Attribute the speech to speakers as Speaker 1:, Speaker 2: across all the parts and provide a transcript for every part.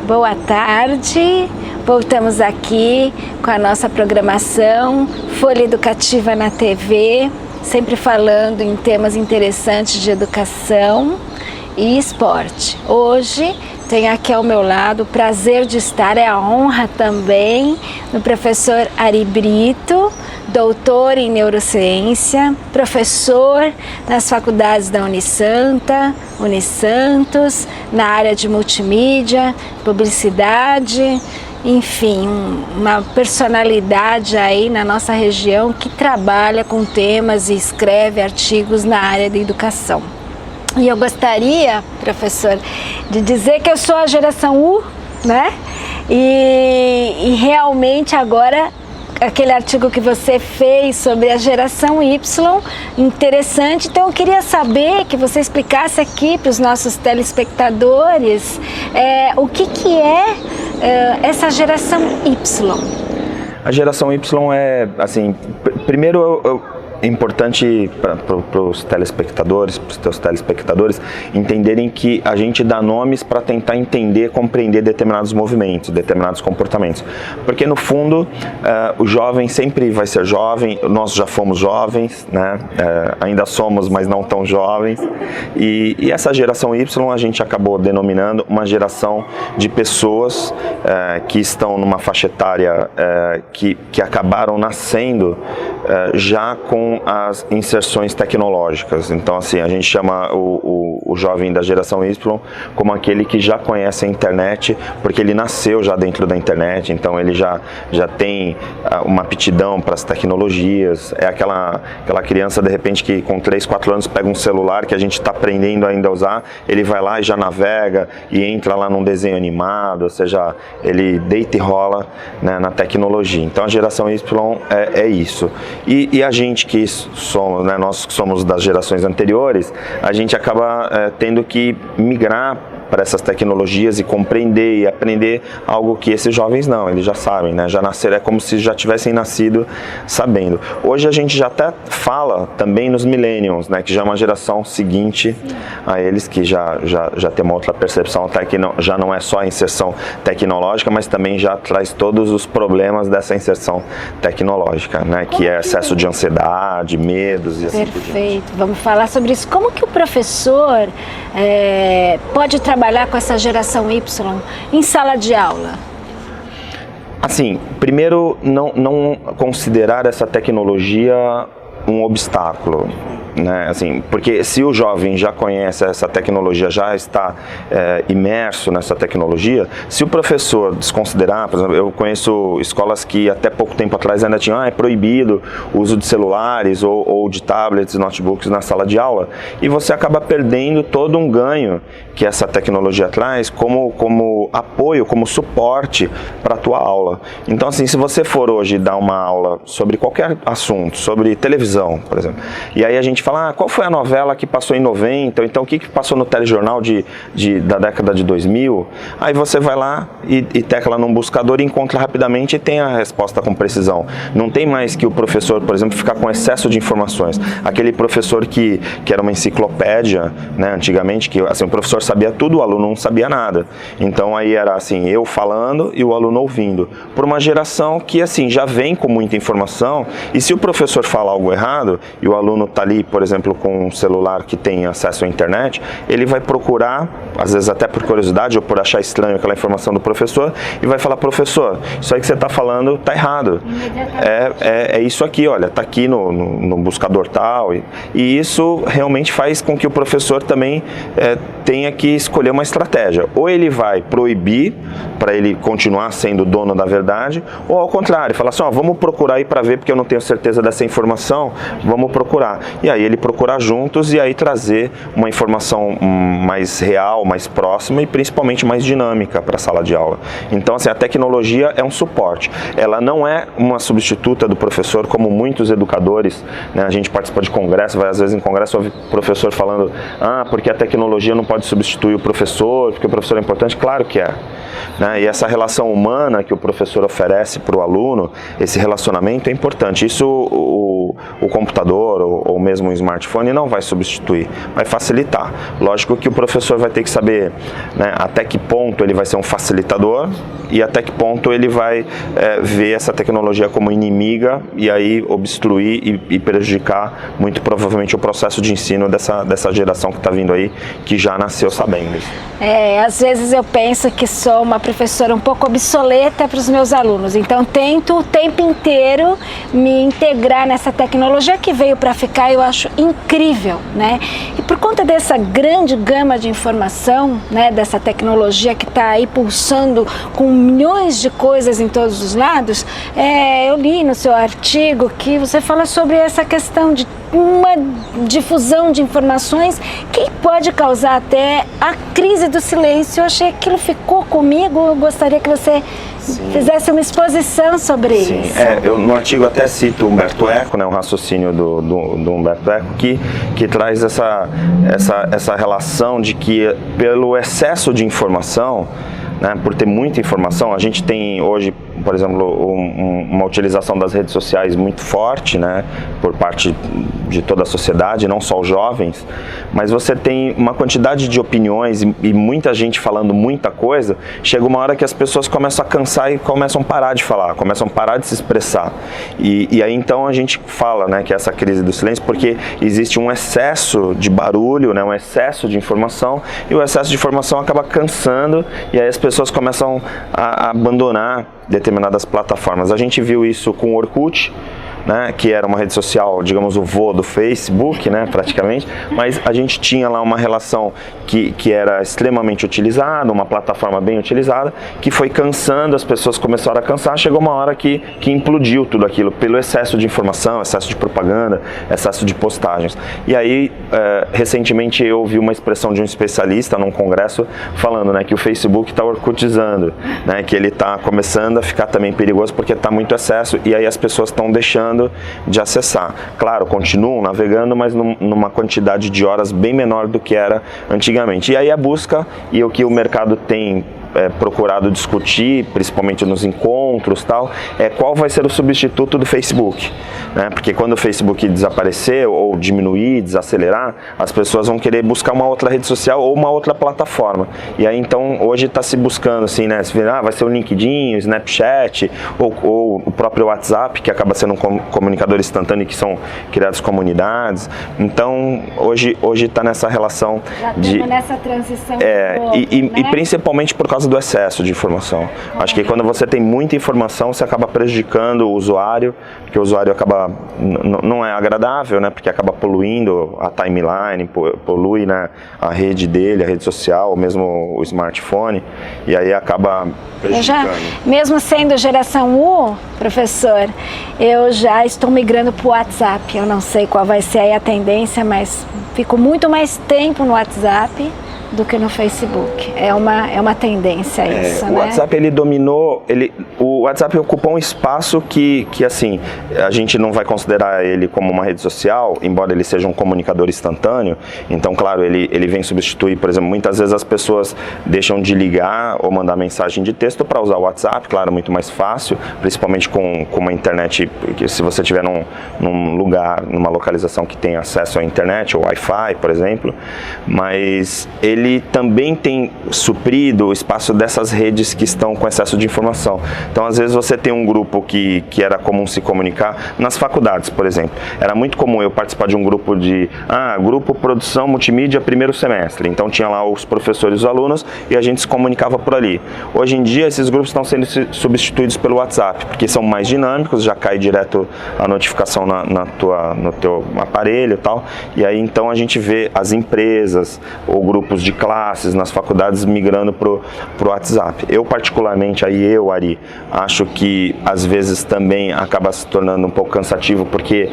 Speaker 1: Boa tarde, voltamos aqui com a nossa programação Folha Educativa na TV, sempre falando em temas interessantes de educação e esporte. Hoje tem aqui ao meu lado o prazer de estar, é a honra também, do professor Ari Brito, doutor em neurociência, professor nas faculdades da Unisanta, Unisantos, na área de multimídia, publicidade, enfim, uma personalidade aí na nossa região que trabalha com temas e escreve artigos na área da educação. E eu gostaria, professor, de dizer que eu sou a geração U, né? E realmente agora aquele artigo que você fez sobre a geração Y, interessante. Então eu queria saber que você explicasse aqui para os nossos telespectadores o que é essa geração Y.
Speaker 2: A geração Y é, assim, primeiro é importante para os telespectadores, para os teus telespectadores, entenderem que a gente dá nomes para tentar entender, compreender determinados movimentos, determinados comportamentos. Porque no fundo, o jovem sempre vai ser jovem, nós já fomos jovens, né? Ainda somos, mas não tão jovens. E essa geração Y a gente acabou denominando uma geração de pessoas que estão numa faixa etária que acabaram nascendo já com as inserções tecnológicas. Então, assim, a gente chama o jovem da geração Y como aquele que já conhece a internet, porque ele nasceu já dentro da internet, então ele já tem uma aptidão para as tecnologias. É aquela criança, de repente, que com 3, 4 anos pega um celular que a gente está aprendendo ainda a usar, ele vai lá e já navega e entra lá num desenho animado, ou seja, ele deita e rola, né, na tecnologia. Então, a geração Y é isso. E a gente que somos, né, nós que somos das gerações anteriores, a gente acaba tendo que migrar para essas tecnologias e compreender e aprender algo que esses jovens não, eles já sabem, né? Já nasceram, é como se já tivessem nascido sabendo. Hoje a gente já até fala também nos millennials, né? Que já é uma geração seguinte a eles, que já tem uma outra percepção, até que já não é só a inserção tecnológica, mas também já traz todos os problemas dessa inserção tecnológica, né? Que é excesso de ansiedade, medos e assim por diante.
Speaker 1: Perfeito, vamos falar sobre isso. Como que o professor pode trabalhar com essa geração Y em sala de aula?
Speaker 2: Assim, primeiro, não considerar essa tecnologia um obstáculo, né? Assim, porque se o jovem já conhece essa tecnologia, já está imerso nessa tecnologia, se o professor desconsiderar, por exemplo, eu conheço escolas que até pouco tempo atrás ainda tinham, é proibido o uso de celulares ou de tablets e notebooks na sala de aula, e você acaba perdendo todo um ganho que essa tecnologia traz como apoio, como suporte para a tua aula. Então, assim, se você for hoje dar uma aula sobre qualquer assunto, sobre televisão, por exemplo, e aí a gente fala, qual foi a novela que passou em 90, ou então o que passou no telejornal da década de 2000, aí você vai lá e tecla num buscador e encontra rapidamente e tem a resposta com precisão. Não tem mais que o professor, por exemplo, ficar com excesso de informações. Aquele professor que era uma enciclopédia, né, antigamente, que assim, o professor sabia tudo, o aluno não sabia nada. Então aí era assim, eu falando e o aluno ouvindo. Por uma geração que assim, já vem com muita informação, e se o professor fala algo errado e o aluno está ali, por exemplo, com um celular que tem acesso à internet, ele vai procurar, às vezes até por curiosidade ou por achar estranho aquela informação do professor, e vai falar, professor, isso aí que você está falando está errado. É isso aqui, olha, está aqui no buscador tal. E isso realmente faz com que o professor também tenha que escolher uma estratégia. Ou ele vai proibir para ele continuar sendo dono da verdade, ou ao contrário, falar assim, vamos procurar aí para ver, porque eu não tenho certeza dessa informação, vamos procurar. E aí ele procurar juntos e aí trazer uma informação mais real, mais próxima e principalmente mais dinâmica para a sala de aula. Então, assim, a tecnologia é um suporte. Ela não é uma substituta do professor, como muitos educadores, né? A gente participa de congresso, vai às vezes em congresso ouvir professor falando, porque a tecnologia não pode substituir o professor, porque o professor é importante. Claro que é. Né? E essa relação humana que o professor oferece para o aluno, esse relacionamento é importante. Isso o o computador ou mesmo o smartphone não vai substituir, vai facilitar. Lógico que o professor vai ter que saber, né, até que ponto ele vai ser um facilitador e até que ponto ele vai ver essa tecnologia como inimiga e aí obstruir e prejudicar muito provavelmente o processo de ensino dessa geração que está vindo aí, que já nasceu sabendo isso.
Speaker 1: Às vezes eu penso que sou uma professora um pouco obsoleta para os meus alunos, então tento o tempo inteiro me integrar nessa tecnologia que veio para ficar, eu acho incrível, né? E por conta dessa grande gama de informação, né, dessa tecnologia que está aí pulsando com milhões de coisas em todos os lados, eu li no seu artigo que você fala sobre essa questão de uma difusão de informações que pode causar até a crise do silêncio. Eu achei que aquilo ficou comigo, eu gostaria que você fizesse uma exposição sobre isso.
Speaker 2: Eu no artigo até cito o Umberto Eco, né, um raciocínio do Umberto Eco, que traz essa relação de que pelo excesso de informação, né, por ter muita informação, a gente tem hoje, por exemplo, uma utilização das redes sociais muito forte, né, por parte de toda a sociedade, não só os jovens, mas você tem uma quantidade de opiniões e muita gente falando muita coisa, chega uma hora que as pessoas começam a cansar e começam a parar de falar, começam a parar de se expressar. E aí então a gente fala, né, que é essa crise do silêncio, porque existe um excesso de barulho, né, um excesso de informação, e o excesso de informação acaba cansando, e aí as pessoas começam a abandonar determinadas plataformas. A gente viu isso com o Orkut, né, que era uma rede social, digamos, o vô do Facebook, né, praticamente, mas a gente tinha lá uma relação que era extremamente utilizada, uma plataforma bem utilizada, que foi cansando, as pessoas começaram a cansar, chegou uma hora que implodiu tudo aquilo, pelo excesso de informação, excesso de propaganda, excesso de postagens. E aí, recentemente eu ouvi uma expressão de um especialista num congresso falando, né, que o Facebook está orkutizando, né, que ele está começando a ficar também perigoso porque está muito excesso, e aí as pessoas estão deixando de acessar. Claro, continuam navegando, mas numa quantidade de horas bem menor do que era antigamente. E aí a busca e o que o mercado tem procurado discutir, principalmente nos encontros, tal, qual vai ser o substituto do Facebook, né? Porque quando o Facebook desaparecer ou diminuir, desacelerar, as pessoas vão querer buscar uma outra rede social ou uma outra plataforma. E aí então hoje está se buscando assim, né? Vai ser o LinkedIn, o Snapchat ou o próprio WhatsApp, que acaba sendo um comunicador instantâneo, que são criadas comunidades. Então hoje está nessa relação
Speaker 1: nessa transição
Speaker 2: e principalmente por causa do excesso de informação. Acho que quando você tem muita informação, você acaba prejudicando o usuário, porque o usuário acaba, não é agradável, né, porque acaba poluindo a timeline, polui, né, a rede dele, a rede social, ou mesmo o smartphone, e aí acaba prejudicando.
Speaker 1: Mesmo sendo geração U, professor, eu já estou migrando para o WhatsApp. Eu não sei qual vai ser aí a tendência, mas fico muito mais tempo no WhatsApp do que no Facebook. É uma tendência isso, né?
Speaker 2: O WhatsApp, ele dominou, o WhatsApp ocupou um espaço que assim, a gente não vai considerar ele como uma rede social, embora ele seja um comunicador instantâneo. Então, claro, ele vem substituir, por exemplo, muitas vezes as pessoas deixam de ligar ou mandar mensagem de texto para usar o WhatsApp, claro, muito mais fácil, principalmente com uma internet, que se você estiver num lugar, numa localização que tem acesso à internet, ou Wi-Fi, por exemplo, mas ele também tem suprido o espaço dessas redes que estão com excesso de informação. Então, às vezes, você tem um grupo que era comum se comunicar nas faculdades, por exemplo. Era muito comum eu participar de um grupo grupo Produção Multimídia primeiro semestre. Então, tinha lá os professores e os alunos e a gente se comunicava por ali. Hoje em dia, esses grupos estão sendo substituídos pelo WhatsApp, porque são mais dinâmicos, já cai direto a notificação no teu aparelho e tal. E aí, então, a gente vê as empresas ou grupos de classes nas faculdades migrando pro WhatsApp. Eu particularmente, Ari, acho que às vezes também acaba se tornando um pouco cansativo, porque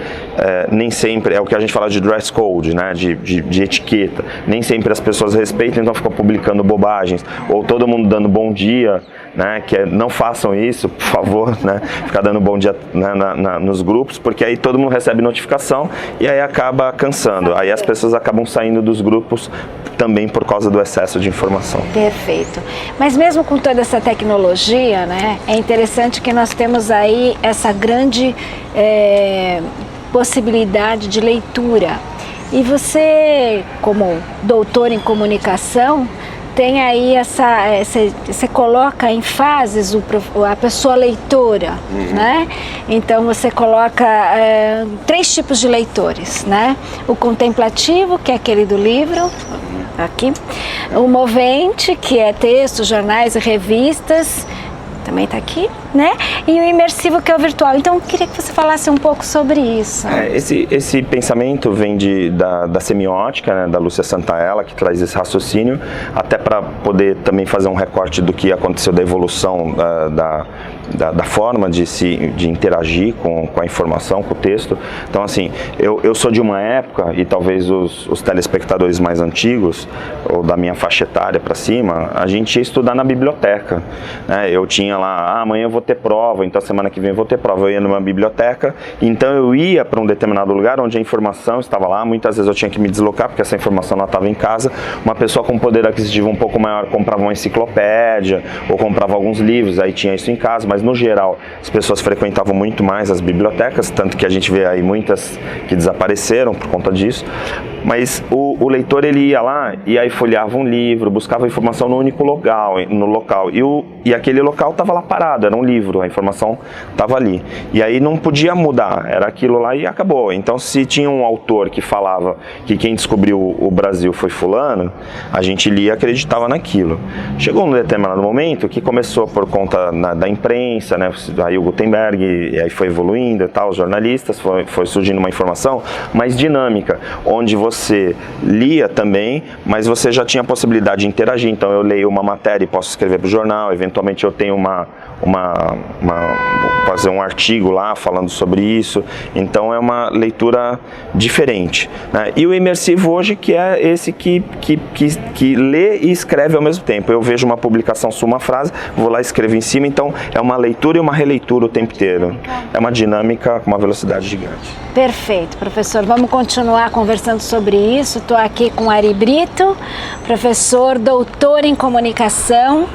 Speaker 2: nem sempre, é o que a gente fala de dress code, né, de etiqueta, nem sempre as pessoas respeitam, então ficam publicando bobagens, ou todo mundo dando bom dia, né, não façam isso, por favor, né, ficar dando bom dia, né, nos grupos, porque aí todo mundo recebe notificação e aí acaba cansando, aí as pessoas acabam saindo dos grupos também por causa do excesso de informação.
Speaker 1: Perfeito. Mas mesmo com toda essa tecnologia, né, é interessante que nós temos aí essa grande possibilidade de leitura. E você, como doutor em comunicação, tem aí você coloca em fases a pessoa leitora, né? Então você coloca 3 tipos de leitores, né? O contemplativo, que é aquele do livro, aqui. O movente, que é textos, jornais e revistas, também está aqui, né? E o imersivo, que é o virtual. Então eu queria que você falasse um pouco sobre isso.
Speaker 2: Esse pensamento vem da semiótica, né, da Lúcia Santaella, que traz esse raciocínio, até para poder também fazer um recorte do que aconteceu da evolução da forma de interagir com a informação, com o texto. Então, assim, eu sou de uma época, e talvez os telespectadores mais antigos, ou da minha faixa etária para cima, a gente ia estudar na biblioteca, né? Eu tinha lá, amanhã eu vou ter prova, então semana que vem eu vou ter prova. Eu ia numa biblioteca, então eu ia para um determinado lugar onde a informação estava lá. Muitas vezes eu tinha que me deslocar, porque essa informação não estava em casa. Uma pessoa com poder aquisitivo um pouco maior comprava uma enciclopédia, ou comprava alguns livros, aí tinha isso em casa, mas no geral as pessoas frequentavam muito mais as bibliotecas, tanto que a gente vê aí muitas que desapareceram por conta disso. Mas o leitor, ele ia lá e aí folheava um livro, buscava informação no único local, e aquele local estava lá parado, era um livro, a informação estava ali. E aí não podia mudar, era aquilo lá e acabou. Então, se tinha um autor que falava que quem descobriu o Brasil foi fulano, a gente lia e acreditava naquilo. Chegou um determinado momento que começou por conta da imprensa, né? Aí o Gutenberg, e aí foi evoluindo e tal, os jornalistas, foi surgindo uma informação mais dinâmica, onde você lia também, mas você já tinha a possibilidade de interagir. Então eu leio uma matéria e posso escrever para o jornal, eventualmente eu tenho fazer um artigo lá falando sobre isso. Então é uma leitura diferente, né? E o imersivo hoje, que é esse que lê e escreve ao mesmo tempo. Eu vejo uma publicação, uma frase, vou lá e escrevo em cima. Então é uma leitura e uma releitura o tempo inteiro. É uma dinâmica com uma velocidade gigante.
Speaker 1: Perfeito, professor. Vamos continuar conversando sobre isso. Estou aqui com Ari Brito, professor, doutor em comunicação.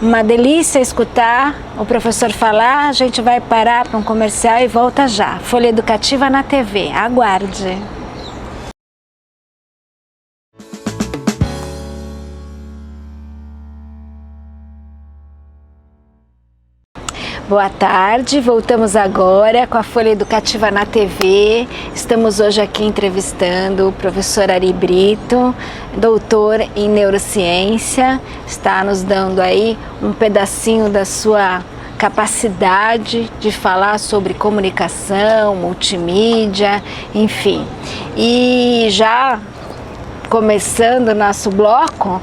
Speaker 1: Uma delícia escutar o professor falar. A gente vai parar para um comercial e volta já. Folha Educativa na TV. Aguarde. Boa tarde, voltamos agora com a Folha Educativa na TV. Estamos hoje aqui entrevistando o professor Ari Brito, doutor em neurociência. Está nos dando aí um pedacinho da sua capacidade de falar sobre comunicação, multimídia, enfim. E já começando o nosso bloco,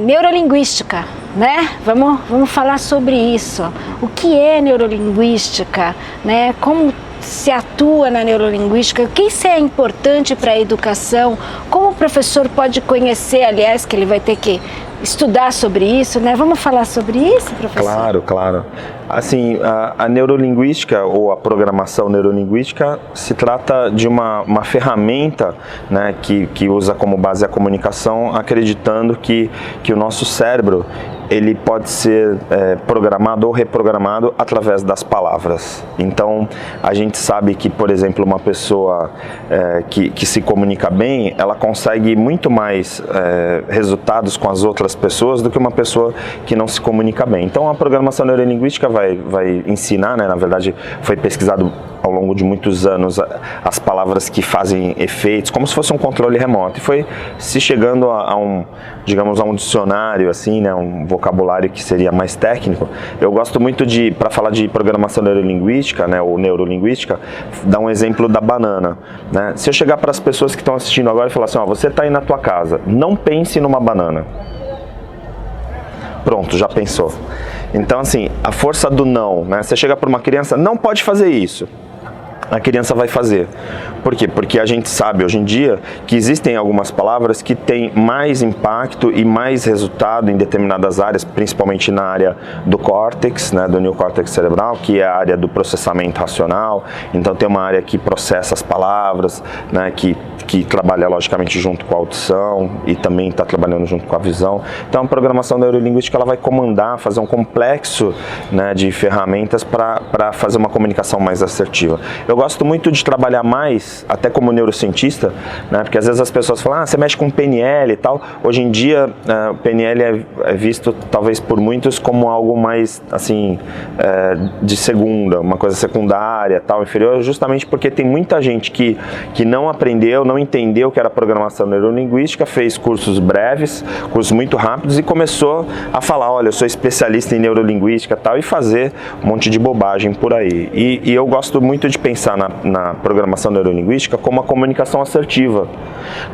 Speaker 1: neurolinguística, né? Vamos falar sobre isso. O que é neurolinguística, né? Como se atua na neurolinguística? O que isso é importante para a educação? Como o professor pode conhecer, aliás, que ele vai ter que estudar sobre isso, né? Vamos falar sobre isso, professor?
Speaker 2: Claro. Assim, a neurolinguística ou a programação neurolinguística se trata de uma ferramenta, né, que usa como base a comunicação, acreditando que o nosso cérebro ele pode ser programado ou reprogramado através das palavras. Então, a gente sabe que, por exemplo, uma pessoa que se comunica bem, ela consegue muito mais resultados com as outras pessoas do que uma pessoa que não se comunica bem. Então, a programação neurolinguística vai ensinar, né? Na verdade, foi pesquisado ao longo de muitos anos as palavras que fazem efeitos, como se fosse um controle remoto. E foi se chegando a um dicionário, assim, né? Um vocabulário que seria mais técnico. Eu gosto muito para falar de programação neurolinguística, né? Ou neurolinguística, dar um exemplo da banana, né? Se eu chegar para as pessoas que estão assistindo agora e falar assim, você está aí na tua casa, não pense numa banana. Pronto, já pensou. Então, assim, a força do não, né? Você chega para uma criança, não pode fazer isso. A criança vai fazer. Por quê? Porque a gente sabe hoje em dia que existem algumas palavras que têm mais impacto e mais resultado em determinadas áreas, principalmente na área do córtex, né, do neocórtex cerebral, que é a área do processamento racional. Então tem uma área que processa as palavras, né, que trabalha logicamente junto com a audição e também está trabalhando junto com a visão. Então a programação neurolinguística ela vai comandar, fazer um complexo, né, de ferramentas para fazer uma comunicação mais assertiva. Eu gosto muito de trabalhar mais, até como neurocientista, né? Porque às vezes as pessoas falam, você mexe com PNL e tal. Hoje em dia, o PNL é visto talvez por muitos como algo mais, assim, de segunda, uma coisa secundária, tal, inferior, justamente porque tem muita gente que não aprendeu, não entendeu o que era programação neurolinguística, fez cursos breves, cursos muito rápidos e começou a falar, olha, eu sou especialista em neurolinguística e tal, e fazer um monte de bobagem por aí. E eu gosto muito de pensar na programação neurolinguística como uma comunicação assertiva,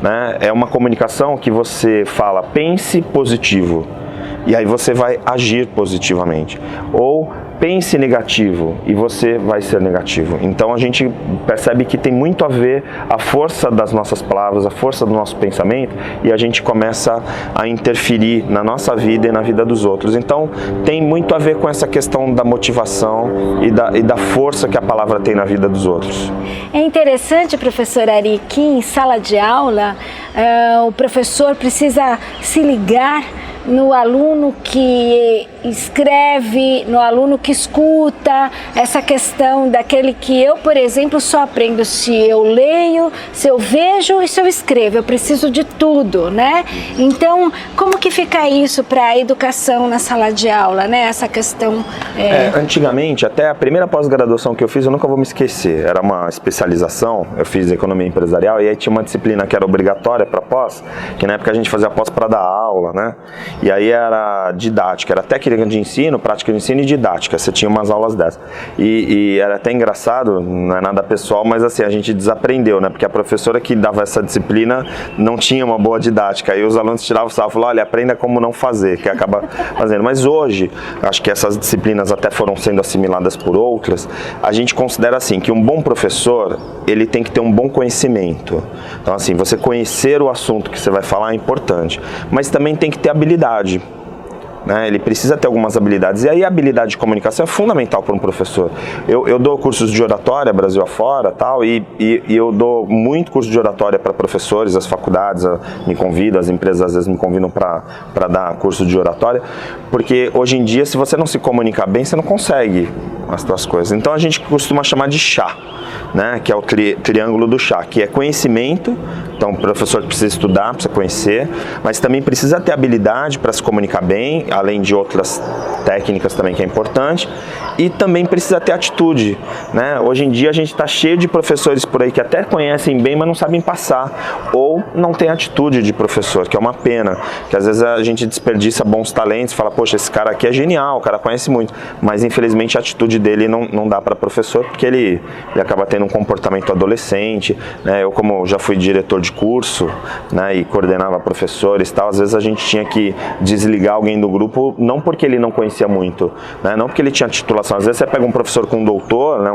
Speaker 2: né? É uma comunicação que você fala, pense positivo, e aí você vai agir positivamente. Ou pense negativo e você vai ser negativo. Então a gente percebe que tem muito a ver a força das nossas palavras, a força do nosso pensamento, e a gente começa a interferir na nossa vida e na vida dos outros. Então tem muito a ver com essa questão da motivação e da força que a palavra tem na vida dos outros.
Speaker 1: É interessante, professor Ari, que em sala de aula o professor precisa se ligar no aluno que escreve, no aluno que escuta, essa questão daquele que eu, por exemplo, só aprendo se eu leio, se eu vejo e se eu escrevo, eu preciso de tudo, né? Então, como que fica isso para a educação na sala de aula, né? Essa questão...
Speaker 2: Antigamente, até a primeira pós-graduação que eu fiz, eu nunca vou me esquecer, era uma especialização, eu fiz economia empresarial, e aí tinha uma disciplina que era obrigatória para pós, que na época a gente fazia pós para dar aula, né? E aí era didática, era técnica de ensino, prática de ensino e didática, você tinha umas aulas dessas. E era até engraçado, não é nada pessoal, mas assim, a gente desaprendeu, né? Porque a professora que dava essa disciplina não tinha uma boa didática, aí os alunos tiravam o sarro e falavam, olha, aprenda como não fazer, que acaba fazendo. Mas hoje, acho que essas disciplinas até foram sendo assimiladas por outras, a gente considera assim, que um bom professor, ele tem que ter um bom conhecimento. Então assim, você conhecer o assunto que você vai falar é importante, mas também tem que ter habilidade. Né? Ele precisa ter algumas habilidades, e aí a habilidade de comunicação é fundamental para um professor. Eu dou cursos de oratória Brasil afora, tal, e eu dou muito curso de oratória para professores, as faculdades me convidam, as empresas às vezes me convidam para dar curso de oratória, porque hoje em dia, se você não se comunicar bem, você não consegue as suas coisas. Então a gente costuma chamar de chá, né? Que é o triângulo do chá, que é conhecimento. Então o professor precisa estudar, precisa conhecer, mas também precisa ter habilidade para se comunicar bem, além de outras técnicas também que é importante, e também precisa ter atitude, né? Hoje em dia a gente está cheio de professores por aí que até conhecem bem, mas não sabem passar, ou não tem atitude de professor, que é uma pena, que às vezes a gente desperdiça bons talentos, fala, poxa, esse cara aqui é genial, o cara conhece muito, mas infelizmente a atitude dele não dá para professor, porque ele acaba tendo um comportamento adolescente, né? Eu, como já fui diretor de curso, né, e coordenava professores e tal, às vezes a gente tinha que desligar alguém do grupo, não porque ele não conhecia muito, né, não porque ele tinha titulação. Às vezes você pega um professor com doutor, né,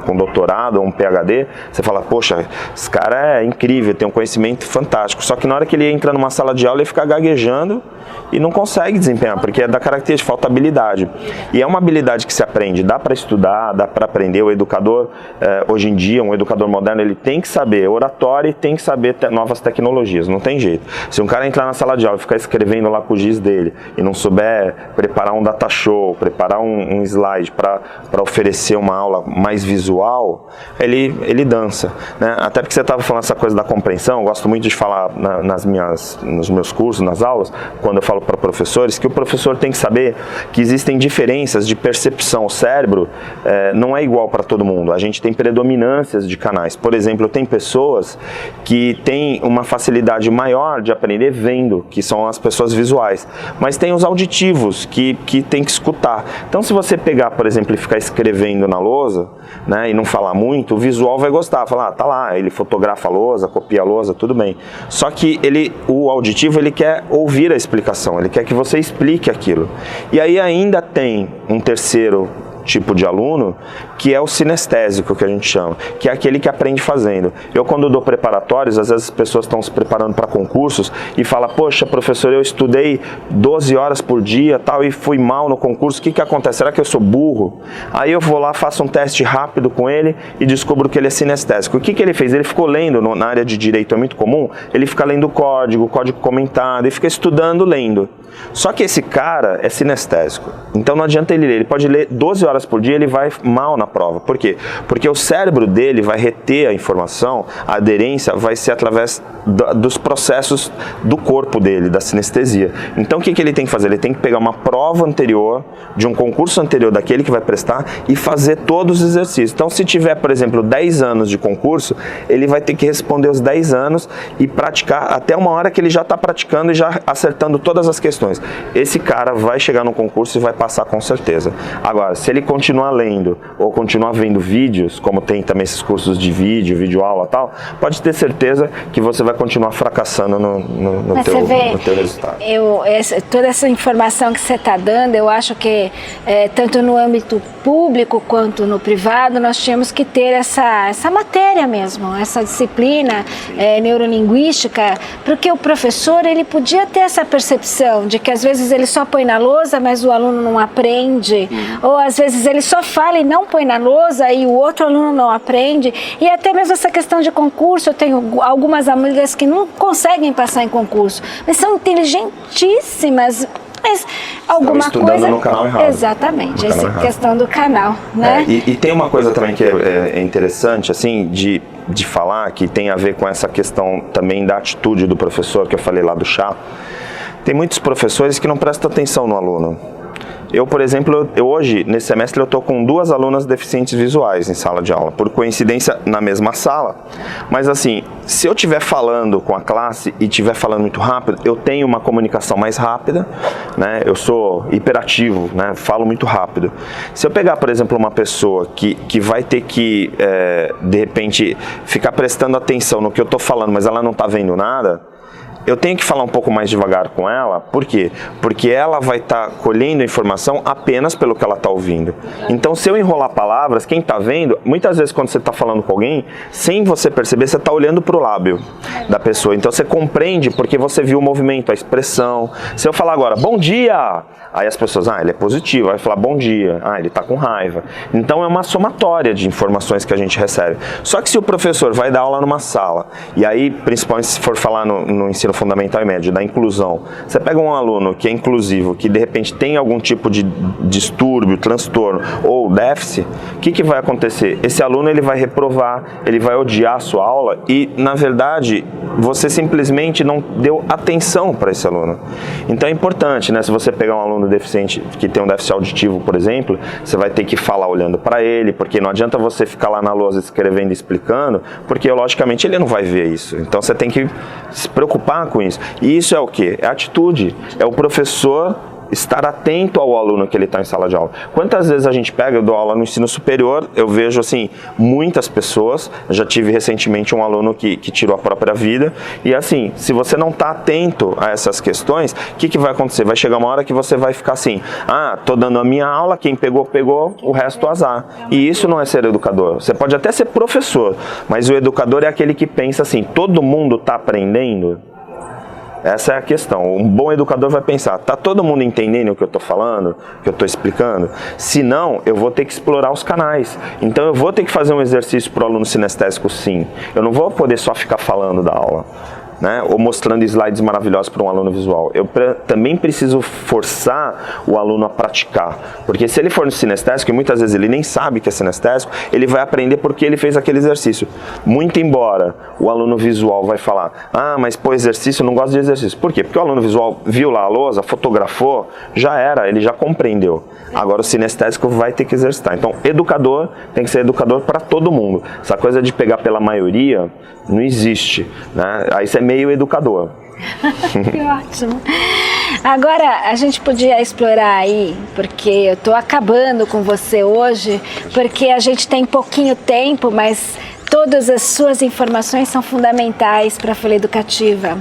Speaker 2: com doutorado, um PhD, você fala, poxa, esse cara é incrível, tem um conhecimento fantástico, só que na hora que ele entra numa sala de aula ele fica gaguejando e não consegue desempenhar, porque é da característica, falta habilidade. E é uma habilidade que se aprende, dá para estudar, dá para aprender. O educador, hoje em dia, um educador moderno, ele tem que saber oratória e tem que saber novas tecnologias, não tem jeito. Se um cara entrar na sala de aula e ficar escrevendo lá com o giz dele e não souber preparar um data show, preparar um slide para oferecer uma aula mais visual, ele dança, né? Até porque você estava falando essa coisa da compreensão, eu gosto muito de falar nos meus cursos, nas aulas, quando eu falo para professores, que o professor tem que saber que existem diferenças de percepção. O cérebro não é igual para todo mundo, a gente tem predominâncias de canais. Por exemplo, tem pessoas que têm uma facilidade maior de aprender vendo, que são as pessoas visuais, mas tem os auditivos que tem que escutar. Então, se você pegar, por exemplo, e ficar escrevendo na lousa, né, e não falar muito, o visual vai gostar, falar, tá lá, ele fotografa a lousa, copia a lousa, tudo bem. Só que o auditivo, ele quer ouvir a explicação, ele quer que você explique aquilo. E aí ainda tem um terceiro tipo de aluno, que é o sinestésico, que a gente chama, que é aquele que aprende fazendo. Eu, quando dou preparatórios, às vezes as pessoas estão se preparando para concursos e falam, poxa, professor, eu estudei 12 horas por dia tal, e fui mal no concurso, o que acontece? Será que eu sou burro? Aí eu vou lá, faço um teste rápido com ele e descubro que ele é sinestésico. O que ele fez? Ele ficou lendo, na área de direito é muito comum, ele fica lendo código comentado, e fica estudando lendo. Só que esse cara é sinestésico, então não adianta ele ler, ele pode ler 12 horas por dia, ele vai mal na prova. Por quê? Porque o cérebro dele vai reter a informação, a aderência vai ser através dos processos do corpo dele, da sinestesia. Então o que ele tem que fazer? Ele tem que pegar uma prova anterior, de um concurso anterior daquele que vai prestar e fazer todos os exercícios. Então se tiver, por exemplo, 10 anos de concurso, ele vai ter que responder os 10 anos e praticar até uma hora que ele já está praticando e já acertando todas as questões. Esse cara vai chegar no concurso e vai passar com certeza. Agora, se ele continuar lendo ou continuar vendo vídeos, como tem também esses cursos de vídeo aula e tal, pode ter certeza que você vai continuar fracassando no teu resultado.
Speaker 1: Toda essa informação que você está dando, eu acho que tanto no âmbito público quanto no privado, nós tínhamos que ter essa matéria mesmo, essa disciplina neurolinguística, porque o professor, ele podia ter essa percepção de que às vezes ele só põe na lousa, mas o aluno não aprende, ou às vezes ele só fala e não põe na lousa e o outro aluno não aprende, e até mesmo essa questão de concurso, eu tenho algumas amigas que não conseguem passar em concurso, mas são inteligentíssimas, mas alguma coisa
Speaker 2: no canal errado.
Speaker 1: Exatamente, essa questão do canal, né?
Speaker 2: E tem uma coisa também que é interessante, assim, de falar, que tem a ver com essa questão também da atitude do professor, que eu falei lá do chá. Tem muitos professores que não prestam atenção no aluno. Eu, por exemplo, hoje, nesse semestre, eu estou com 2 alunas deficientes visuais em sala de aula, por coincidência, na mesma sala. Mas assim, se eu estiver falando com a classe e estiver falando muito rápido, eu tenho uma comunicação mais rápida, né? Eu sou hiperativo, né? Falo muito rápido. Se eu pegar, por exemplo, uma pessoa que vai ter que, de repente, ficar prestando atenção no que eu estou falando, mas ela não está vendo nada, eu tenho que falar um pouco mais devagar com ela. Por quê? Porque ela vai estar colhendo a informação apenas pelo que ela está ouvindo. Então, se eu enrolar palavras, quem está vendo, muitas vezes quando você está falando com alguém, sem você perceber, você está olhando para o lábio da pessoa. Então, você compreende porque você viu o movimento, a expressão. Se eu falar agora, bom dia, aí as pessoas, ele é positivo, vai falar bom dia, ele está com raiva. Então, é uma somatória de informações que a gente recebe. Só que se o professor vai dar aula numa sala, e aí, principalmente se for falar no ensino fundamental e médio, da inclusão. Você pega um aluno que é inclusivo, que de repente tem algum tipo de distúrbio, transtorno ou déficit, o que vai acontecer? Esse aluno ele vai reprovar, ele vai odiar a sua aula e, na verdade, você simplesmente não deu atenção para esse aluno. Então é importante, né? Se você pegar um aluno deficiente que tem um déficit auditivo, por exemplo, você vai ter que falar olhando para ele, porque não adianta você ficar lá na lousa escrevendo e explicando, porque logicamente ele não vai ver isso. Então você tem que se preocupar com isso. E isso é o quê? É atitude. É o professor estar atento ao aluno que ele está em sala de aula. Quantas vezes a gente pega, eu dou aula no ensino superior, eu vejo assim, muitas pessoas, eu já tive recentemente um aluno que tirou a própria vida, e assim, se você não está atento a essas questões, o que vai acontecer? Vai chegar uma hora que você vai ficar assim, tô dando a minha aula, quem pegou, pegou, o resto azar. E isso não é ser educador. Você pode até ser professor, mas o educador é aquele que pensa assim, todo mundo está aprendendo? Essa é a questão. Um bom educador vai pensar, tá todo mundo entendendo o que eu estou falando, o que eu estou explicando? Se não, eu vou ter que explorar os canais. Então eu vou ter que fazer um exercício para o aluno sinestésico, sim. Eu não vou poder só ficar falando da aula, né? Ou mostrando slides maravilhosos para um aluno visual. Eu também preciso forçar o aluno a praticar, porque se ele for no sinestésico, e muitas vezes ele nem sabe que é sinestésico, ele vai aprender porque ele fez aquele exercício. Muito embora o aluno visual vai falar, mas pô, exercício, eu não gosto de exercício. Por quê? Porque o aluno visual viu lá a lousa, fotografou, já era, ele já compreendeu. Agora o sinestésico vai ter que exercitar. Então, educador tem que ser educador para todo mundo. Essa coisa de pegar pela maioria não existe, né? Aí você é meio educador.
Speaker 1: Que ótimo. Agora, a gente podia explorar aí, porque eu estou acabando com você hoje, porque a gente tem pouquinho tempo, mas todas as suas informações são fundamentais para a Folha Educativa.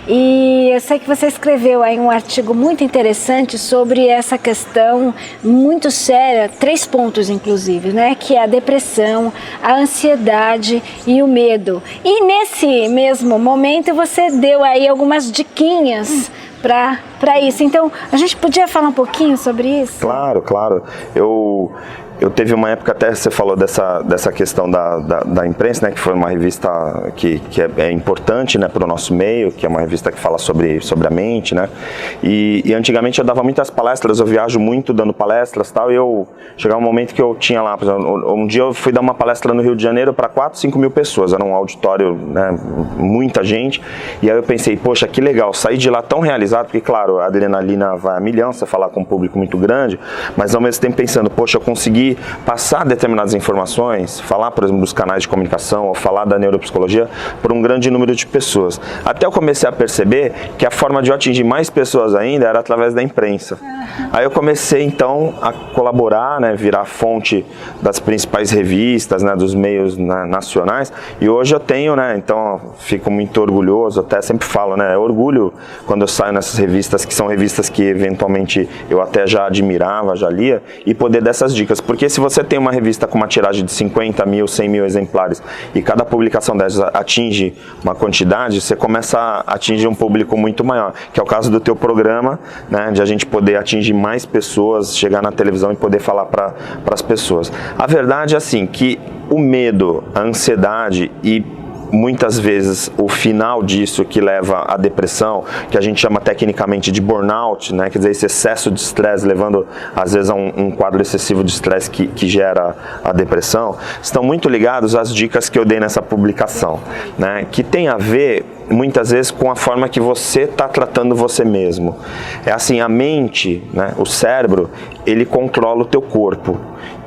Speaker 1: E eu sei que você escreveu aí um artigo muito interessante sobre essa questão muito séria, 3 pontos inclusive, né? Que é a depressão, a ansiedade e o medo. E nesse mesmo momento você deu aí algumas diquinhas para isso. Então, a gente podia falar um pouquinho sobre isso?
Speaker 2: Claro. eu teve uma época, até você falou dessa questão da imprensa, né, que foi uma revista que é importante, né, para o nosso meio, que é uma revista que fala sobre a mente, né, e antigamente eu dava muitas palestras, eu viajo muito dando palestras e tal, e eu chegava um momento que eu tinha lá, por exemplo, um dia eu fui dar uma palestra no Rio de Janeiro para 4, 5 mil pessoas, era um auditório, né, muita gente, e aí eu pensei, poxa, que legal, sair de lá tão realizado, porque claro, a adrenalina vai a milhão, você falar com um público muito grande, mas ao mesmo tempo pensando, poxa, eu consegui passar determinadas informações, falar, por exemplo, dos canais de comunicação, ou falar da neuropsicologia para um grande número de pessoas. Até eu comecei a perceber que a forma de eu atingir mais pessoas ainda era através da imprensa. Aí eu comecei então a colaborar, né, virar fonte das principais revistas, né, dos meios, né, nacionais, e hoje eu tenho, né, então fico muito orgulhoso, até sempre falo, né, orgulho quando eu saio nessas revistas, que são revistas que eventualmente eu até já admirava, já lia, e poder dessas dicas, porque se você tem uma revista com uma tiragem de 50 mil, 100 mil exemplares, e cada publicação dessas atinge uma quantidade, você começa a atingir um público muito maior, que é o caso do teu programa, né, de a gente poder atingir mais pessoas, chegar na televisão e poder falar para as pessoas. A verdade é assim, que o medo, a ansiedade e muitas vezes o final disso que leva à depressão, que a gente chama tecnicamente de burnout, né? Quer dizer, esse excesso de estresse levando às vezes a um quadro excessivo de estresse que gera a depressão, estão muito ligados às dicas que eu dei nessa publicação, né? Que tem a ver muitas vezes com a forma que você está tratando você mesmo. É assim, a mente, né? O cérebro, ele controla o teu corpo.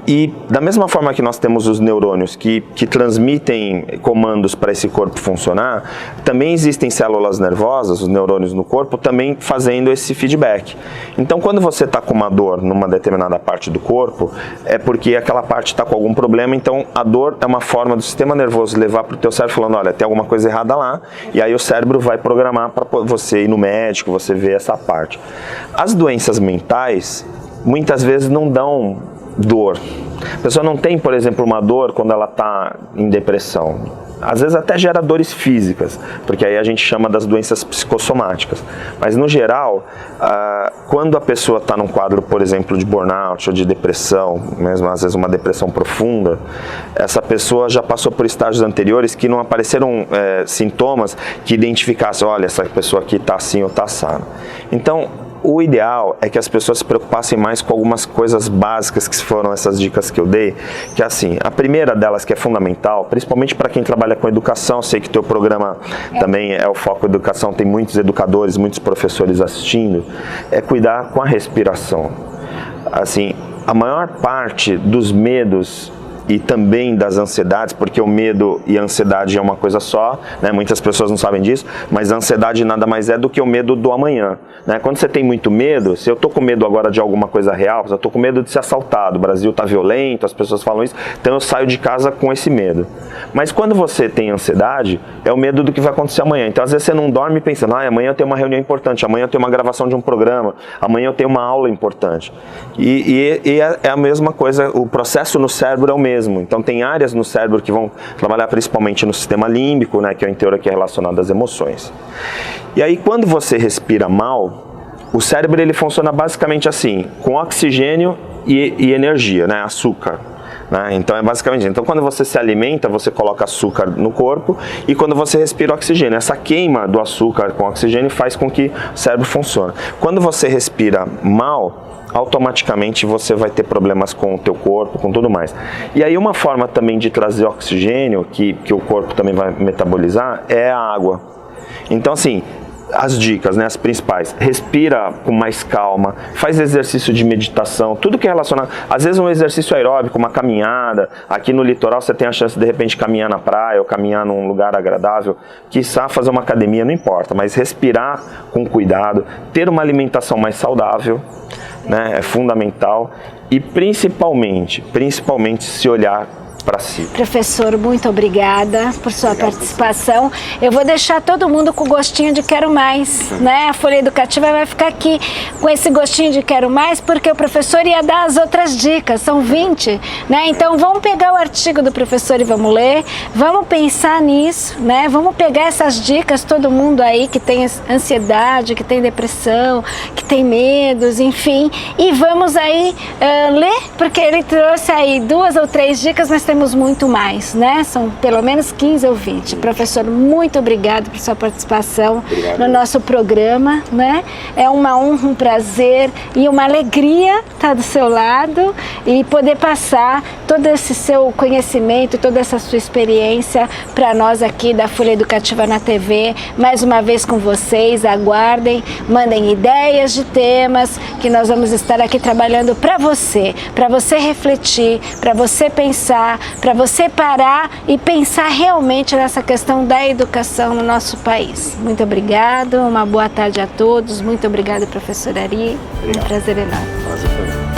Speaker 2: E da mesma forma que nós temos os neurônios que transmitem comandos para esse corpo funcionar, também existem células nervosas, os neurônios no corpo, também fazendo esse feedback. Então quando você está com uma dor numa determinada parte do corpo, é porque aquela parte está com algum problema, então a dor é uma forma do sistema nervoso levar para o teu cérebro falando, olha, tem alguma coisa errada lá, e aí o cérebro vai programar para você ir no médico, você ver essa parte. As doenças mentais, muitas vezes não dão dor. A pessoa não tem, por exemplo, uma dor quando ela está em depressão. Às vezes até gera dores físicas, porque aí a gente chama das doenças psicossomáticas. Mas no geral, quando a pessoa está num quadro, por exemplo, de burnout ou de depressão, mesmo às vezes uma depressão profunda, essa pessoa já passou por estágios anteriores que não apareceram sintomas que identificassem, olha, essa pessoa aqui está assim ou está assado. Então, o ideal é que as pessoas se preocupassem mais com algumas coisas básicas que foram essas dicas que eu dei, que é assim, a primeira delas que é fundamental, principalmente para quem trabalha com educação, sei que teu programa também é o foco educação, tem muitos educadores, muitos professores assistindo, é cuidar com a respiração. Assim, a maior parte dos medos e também das ansiedades, porque o medo e a ansiedade é uma coisa só, né? Muitas pessoas não sabem disso, mas a ansiedade nada mais é do que o medo do amanhã, né? Quando você tem muito medo, se eu tô com medo agora de alguma coisa real, eu tô com medo de ser assaltado, o Brasil tá violento, as pessoas falam isso, então eu saio de casa com esse medo. Mas quando você tem ansiedade, é o medo do que vai acontecer amanhã. Então às vezes você não dorme pensando, amanhã eu tenho uma reunião importante, amanhã eu tenho uma gravação de um programa, amanhã eu tenho uma aula importante. E é a mesma coisa, o processo no cérebro é o mesmo. Então tem áreas no cérebro que vão trabalhar principalmente no sistema límbico, né, que é o interior que é relacionado às emoções. E aí quando você respira mal, o cérebro ele funciona basicamente assim, com oxigênio e energia, né, açúcar. Né? Então é basicamente isso. Então quando você se alimenta, você coloca açúcar no corpo e quando você respira oxigênio, essa queima do açúcar com oxigênio faz com que o cérebro funcione. Quando você respira mal, automaticamente você vai ter problemas com o teu corpo, com tudo mais. E aí uma forma também de trazer oxigênio, que o corpo também vai metabolizar, é a água. Então assim, as dicas, né, as principais, respira com mais calma, faz exercício de meditação, tudo que é relacionado, às vezes um exercício aeróbico, uma caminhada, aqui no litoral você tem a chance de repente caminhar na praia ou caminhar num lugar agradável, quiçá fazer uma academia, não importa, mas respirar com cuidado, ter uma alimentação mais saudável, né, é fundamental e principalmente se olhar para si.
Speaker 1: Professor, muito obrigada por sua participação. Eu vou deixar todo mundo com gostinho de quero mais, né? A Folha Educativa vai ficar aqui com esse gostinho de quero mais, porque o professor ia dar as outras dicas, são 20, né? Então vamos pegar o artigo do professor e vamos ler, vamos pensar nisso, né? Vamos pegar essas dicas, todo mundo aí que tem ansiedade, que tem depressão, que tem medos, enfim, e vamos aí ler, porque ele trouxe aí 2 ou 3 dicas, mas temos muito mais, né? São pelo menos 15 ou 20. Professor, muito obrigado por sua participação no nosso programa, né? É uma honra, um prazer e uma alegria estar do seu lado e poder passar todo esse seu conhecimento, toda essa sua experiência para nós aqui da Folha Educativa na TV. Mais uma vez com vocês, aguardem, mandem ideias de temas que nós vamos estar aqui trabalhando para você refletir, para você pensar, para você parar e pensar realmente nessa questão da educação no nosso país. Muito obrigado, uma boa tarde a todos, muito obrigada, professora Ari, um prazer enorme.
Speaker 2: Prazer foi meu.